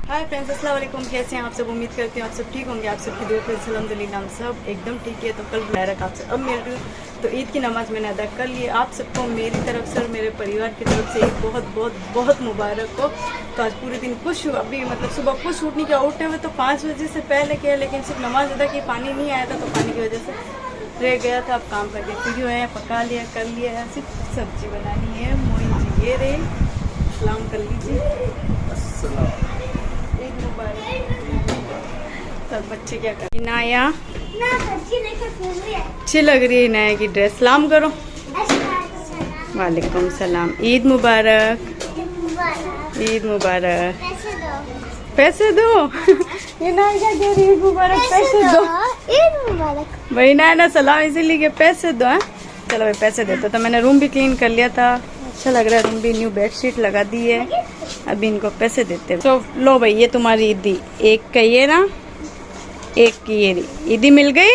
Hi friends, अस्सलाम वालेकुम। कैसे हैं आप सब? उम्मीद करती हूँ आप सब ठीक होंगे। आप सबकी दुआ से अल्हम्दुलिल्लाह हम सब एकदम ठीक है। तो कल मुबारक आप सब अब मिल रही हूँ। तो ईद की नमाज़ मैंने अदा कर ली। आप सबको मेरी तरफ से और मेरे परिवार की तरफ से ईद बहुत बहुत बहुत मुबारक हो। तो आज पूरे दिन खुश हूँ। अभी मतलब सुबह खुश उठने के उठे हुए तो 5 बजे से पहले किया, लेकिन सिर्फ नमाज अदा की, पानी नहीं आया था तो पानी की वजह से रह गया था। अब काम करके फ्री हुए हैं, पका लिया, कर लिया है। सिर्फ सब्जी बनानी है। मोइन जी ये रहे, सलाम कर लीजिए। ईद मुबारक। सब बच्चे क्या कर रहे हैं? इनाया अच्छी लग रही है। इनाया की ड्रेस। सलाम करो। वालेकुम सलाम। ईद मुबारक। ईद मुबारक। पैसे दो। इनाया क्या कह रही है? ईद मुबारक, पैसे दो। ईद मुबारक भाई ना सलाम इसीलिए कि पैसे दो। हैं चलो भाई पैसे देते। तो मैंने रूम भी क्लीन कर लिया था, अच्छा लग रहा है रूम भी। न्यू बेडशीट लगा दी है। अभी इनको पैसे देते हैं। तो लो भाई, ये तुम्हारी ईदी। एक का ये ना, एक की ये ईदी मिल गई।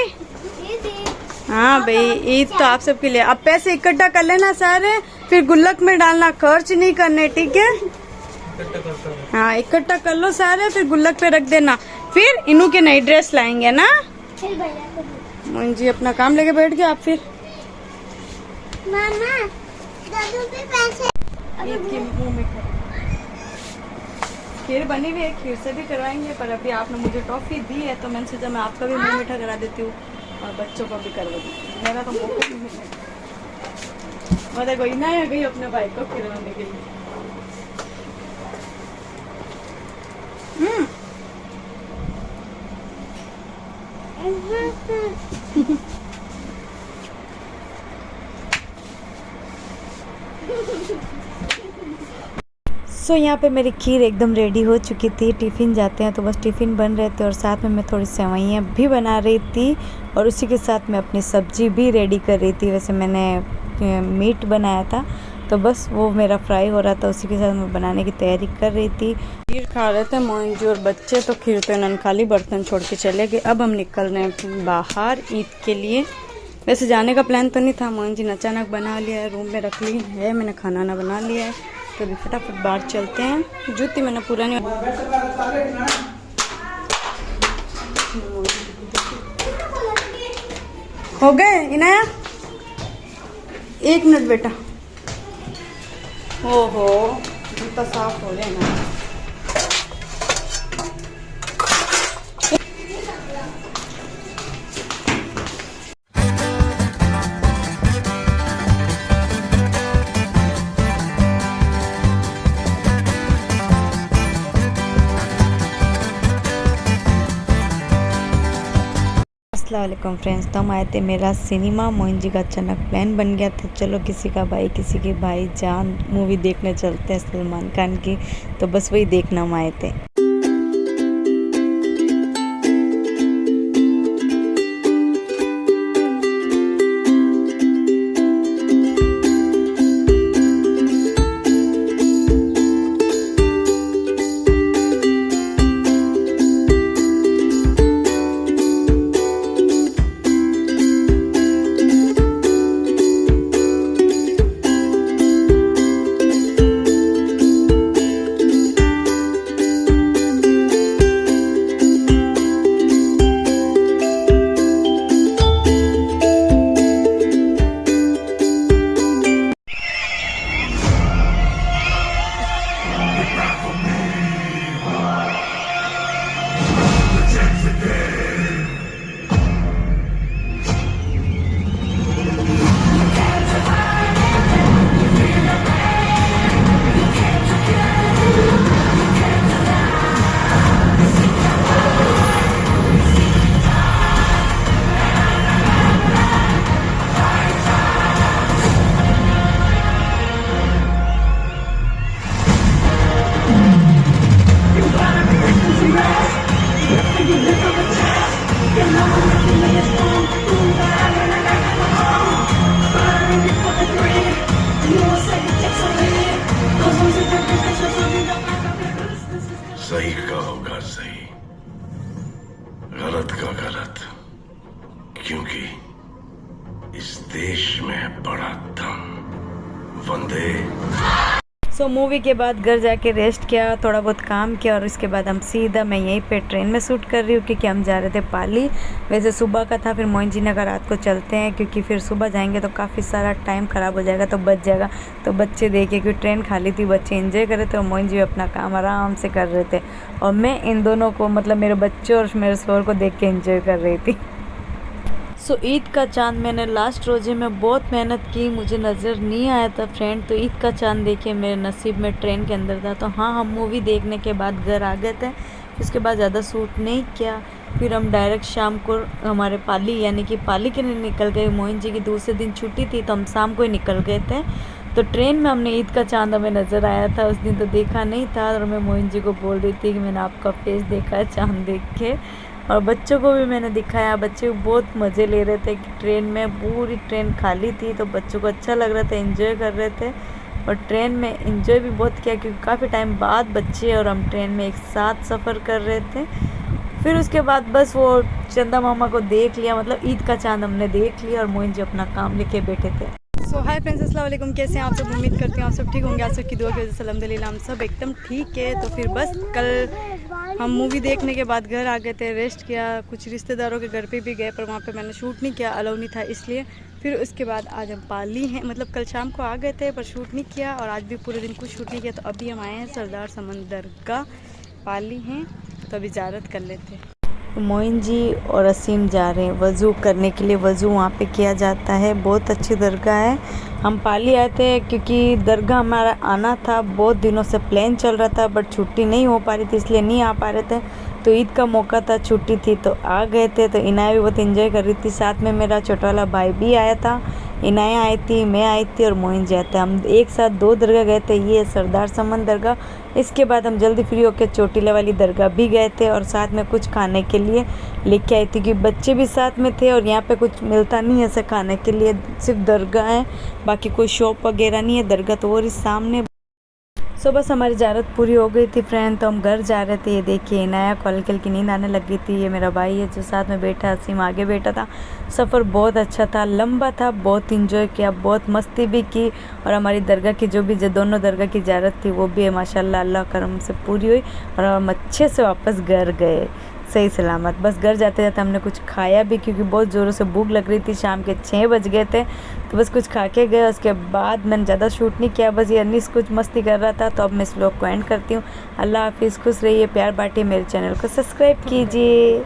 हाँ भाई, ईद तो आप सबके लिए। अब पैसे इकट्ठा कर लेना सारे, फिर गुल्लक में डालना, खर्च नहीं करने, ठीक है? हाँ इकट्ठा कर लो सारे, फिर गुल्लक पे रख देना। फिर इनू के नई ड्रेस लाएंगे ना। मोइन जी अपना काम लेके बैठ गए। आप फिर मामा दादू भी पैसे ईद के मुंह में खीर बनी हुई है, खीर से भी करवाएंगे। पर अभी आपने मुझे टॉफी दी है तो मैंने सोचा मैं आपका भी मुंह मीठा करा देती हूँ और बच्चों को भी करवा देती हूँ। मेरा तो मौका नहीं मिलेगा। मैं देखो इनाया गई अपने भाई को खिलवाने के लिए। सो यहाँ पे मेरी खीर एकदम रेडी हो चुकी थी। टिफ़िन जाते हैं तो बस टिफ़िन बन रहे थे और साथ में मैं थोड़ी सेवइयाँ भी बना रही थी और उसी के साथ मैं अपनी सब्ज़ी भी रेडी कर रही थी। वैसे मैंने मीट बनाया था तो बस वो मेरा फ्राई हो रहा था, उसी के साथ मैं बनाने की तैयारी कर रही थी। खीर खा रहे थे मोइन जी और बच्चे, तो खीर तो इन्होंने खाली बर्तन छोड़ के चले गए। अब हम निकल रहे हैं बाहर ईद के लिए। वैसे जाने का प्लान तो नहीं था, मोइन जी ने अचानक बना लिया है, रूम में रख ली है। मैंने खाना ना बना लिया है तो अभी फटाफट बाहर चलते हैं। जूती मैंने पुरानी हो गए। इनाया 1 मिनट बेटा। ओहो जूता साफ हो रहे हैं ना। अस्सलामुअलैकुम फ्रेंड्स, तो हम आए थे मेरा सिनेमा। मोइन जी का अचानक प्लान बन गया था, चलो किसी का भाई किसी के भाई जान मूवी देखने चलते हैं सलमान खान की। तो बस वही देखना हम आए थे। सही का होगा सही, गलत का गलत, क्योंकि इस देश में बड़ा दम। वंदे सो मूवी के बाद घर जाके रेस्ट किया, थोड़ा बहुत काम किया और उसके बाद हम सीधा मैं यहीं पे ट्रेन में शूट कर रही हूँ क्योंकि हम जा रहे थे पाली। वैसे सुबह का था, फिर मोइन जी नगर रात को चलते हैं क्योंकि फिर सुबह जाएंगे तो काफ़ी सारा टाइम ख़राब हो जाएगा तो बच जाएगा। तो बच्चे देखे क्योंकि ट्रेन खाली थी, बच्चे एंजॉय कर रहे थे और मोइन जी अपना काम आराम से कर रहे थे और मैं इन दोनों को मतलब मेरे बच्चों और मेरे शोहर को देख के एंजॉय कर रही थी। सो ईद का चांद मैंने लास्ट रोज़े में बहुत मेहनत की, मुझे नज़र नहीं आया था फ्रेंड। तो ईद का चांद देखिए मेरे नसीब में ट्रेन के अंदर था। तो हाँ, हम मूवी देखने के बाद घर आ गए थे, उसके बाद ज़्यादा शूट नहीं किया। फिर हम डायरेक्ट शाम को हमारे पाली यानी कि पाली के लिए निकल गए। मोइन जी की दूसरे दिन छुट्टी थी तो हम शाम को ही निकल गए थे। तो ट्रेन में हमने ईद का चांद हमें नज़र आया था, उस दिन तो देखा नहीं था और मैं मोइन जी को बोल रही थी कि मैंने आपका फेस देखा है चांद देख के। और बच्चों को भी मैंने दिखाया, बच्चे बहुत मज़े ले रहे थे कि ट्रेन में पूरी ट्रेन खाली थी तो बच्चों को अच्छा लग रहा था, एंजॉय कर रहे थे। और ट्रेन में एंजॉय भी बहुत किया क्योंकि काफ़ी टाइम बाद बच्चे और हम ट्रेन में एक साथ सफ़र कर रहे थे। फिर उसके बाद बस वो चंदा मामा को देख लिया, मतलब ईद का चांद हमने देख लिया और मोइन जी अपना काम लेके बैठे थे। सो हाय फ्रेंड्स, अस्सलाम वालेकुम, कैसे हैं आप सब? उम्मीद करते हैं आप सब ठीक होंगे। आप सबकी दुआ की वजह से अल्हम्दुलिल्लाह हम सब एकदम ठीक है। तो फिर बस कल हम मूवी देखने के बाद घर आ गए थे, रेस्ट किया, कुछ रिश्तेदारों के घर पे भी गए पर वहाँ पे मैंने शूट नहीं किया, अलाउ नहीं था इसलिए। फिर उसके बाद आज हम पाली हैं, मतलब कल शाम को आ गए थे पर शूट नहीं किया और आज भी पूरे दिन कुछ शूट नहीं किया। तो अभी हम आए हैं सरदार समंदर का, पाली हैं तो अभी ज़ियारत कर लेते हैं। मोइन जी और असीम जा रहे हैं वज़ू करने के लिए, वज़ू वहाँ पे किया जाता है, बहुत अच्छी दरगाह है। हम पाली आए थे क्योंकि दरगाह हमारा आना था, बहुत दिनों से प्लान चल रहा था बट छुट्टी नहीं हो पा रही थी इसलिए नहीं आ पा रहे थे। तो ईद का मौका था, छुट्टी थी तो आ गए थे। तो इनाया भी बहुत एंजॉय कर रही थी, साथ में मेरा छोटा वाला भाई भी आया था, इनाया आई थी, मैं आई थी और मोइन जी आए थे। हम एक साथ 2 दरगाह गए थे, ये सरदार समन दरगाह। इसके बाद हम जल्दी फ्री होकर चोटीला वाली दरगाह भी गए थे और साथ में कुछ खाने के लिए लेके आई थी क्योंकि बच्चे भी साथ में थे और यहाँ पे कुछ मिलता नहीं है ऐसे खाने के लिए, सिर्फ दरगाह है, बाकी कोई शॉप वगैरह नहीं है, दरगाह तो और इस सामने। सो बस हमारी ज़ियारत पूरी हो गई थी फ्रेंड, तो हम घर जा रहे थे। ये देखिए नया कल की नींद आने लगी थी। ये मेरा भाई है जो साथ में बैठा, असीम आगे बैठा था। सफ़र बहुत अच्छा था, लंबा था, बहुत इंजॉय किया, बहुत मस्ती भी की। और हमारी दरगाह की जो दोनों दरगाह की ज़ियारत थी वो भी माशाल्लाह अल्लाह करम से पूरी हुई और हम अच्छे से वापस घर गए सही सलामत। बस घर जाते जाते हमने कुछ खाया भी क्योंकि बहुत ज़ोरों से भूख लग रही थी, शाम के 6 बज गए थे तो बस कुछ खा के गए। उसके बाद मैंने ज़्यादा शूट नहीं किया, बस ये अनीस कुछ मस्ती कर रहा था। तो अब मैं इस व्लॉग को एंड करती हूँ। अल्लाह हाफिज़, खुश रहिए, प्यार बांटिए, मेरे चैनल को सब्सक्राइब कीजिए।